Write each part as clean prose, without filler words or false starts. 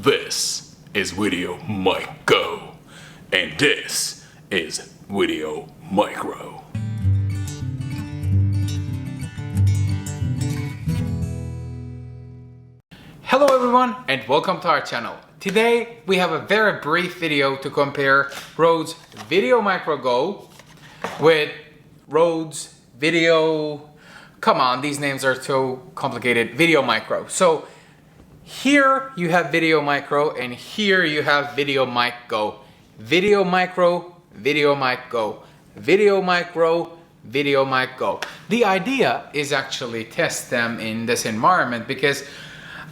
This is VideoMic Go, and this is VideoMicro. Hello everyone and welcome to our channel. Today we have a very brief video to compare Rode's VideoMicro Go with Rode's come on, these names are so complicated, VideoMicro. So here you have VideoMicro and here you have VideoMic Go. VideoMicro, VideoMic Go. VideoMicro, VideoMic Go. The idea is actually test them in this environment because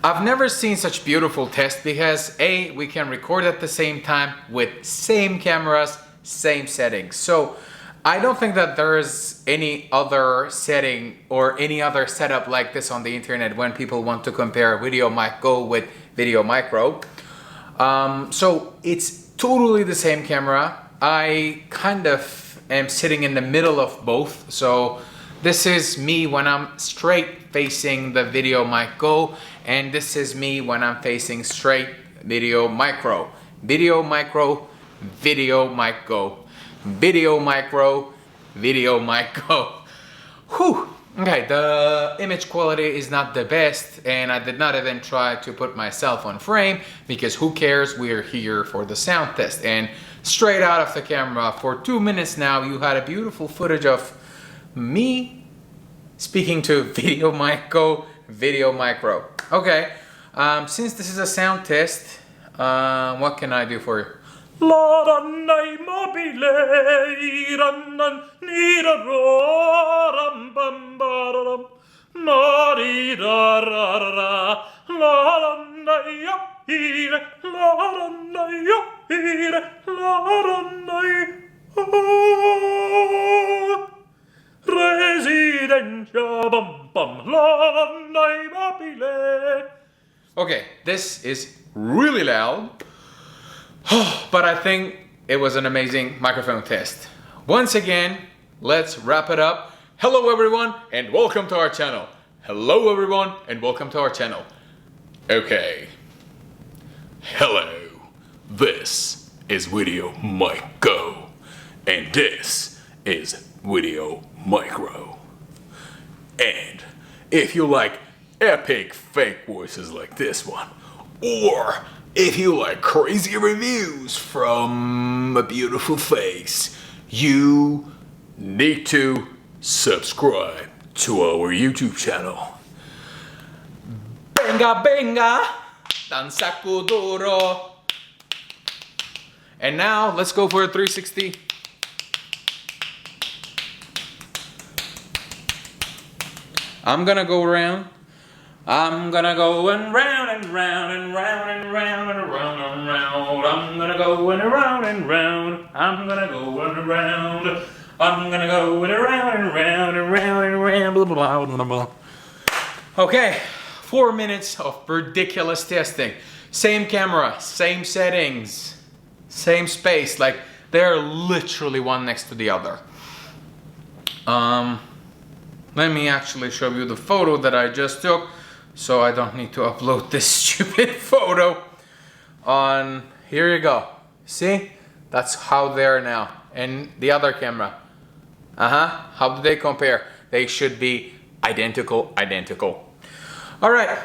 I've never seen such beautiful tests because A, we can record at the same time with same cameras, same settings. So I don't think that there's any other setting or any other setup like this on the internet when people want to compare VideoMic Go with VideoMicro. So it's totally the same camera. I kind of am sitting in the middle of both. So this is me when I'm straight facing the VideoMic Go, and this is me when I'm facing straight VideoMicro. VideoMicro, VideoMic Go. VideoMicro, VideoMic Go. Whew. Okay, the image quality is not the best, and I did not even try to put myself on frame because who cares? We're here for the sound test. And straight out of the camera for 2 minutes now, you had a beautiful footage of me speaking to VideoMic Go, VideoMicro. Okay, since this is a sound test, what can I do for you? Okay, this is really loud, but I think it was an amazing microphone test. Once again, let's wrap it up. Hello everyone and welcome to our channel. Hello everyone and welcome to our channel. Okay. Hello, this is VideoMic Go, and this is VideoMicro. And if you like epic fake voices like this one, or if you like crazy reviews from a beautiful face, you need to subscribe to our YouTube channel. Venga, venga, tan saco duro. And now let's go for a 360. I'm gonna go around. I'm gonna go and round and round and round and round and round and round. I'm gonna go and around and round. I'm gonna go and around. I'm gonna go and around and round and round and round. Blah, blah, blah, blah. Okay, 4 minutes of ridiculous testing. Same camera, same settings, same space. Like they're literally one next to the other. Let me actually show you the photo that I just took, so I don't need to upload this stupid photo on. Here you go. See? That's how they're now. And the other camera. How do they compare? They should be identical. All right.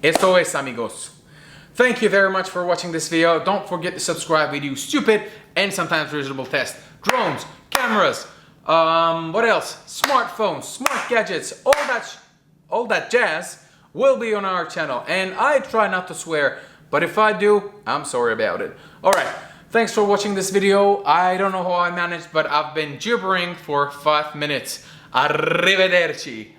Esto es, amigos. Thank you very much for watching this video. Don't forget to subscribe. We do stupid and sometimes reasonable tests. Drones, cameras, what else? Smartphones, smart gadgets, all that jazz will be on our channel. And I try not to swear, but if I do, I'm sorry about it. Alright, thanks for watching this video. I don't know how I managed, but I've been gibbering for 5 minutes. Arrivederci.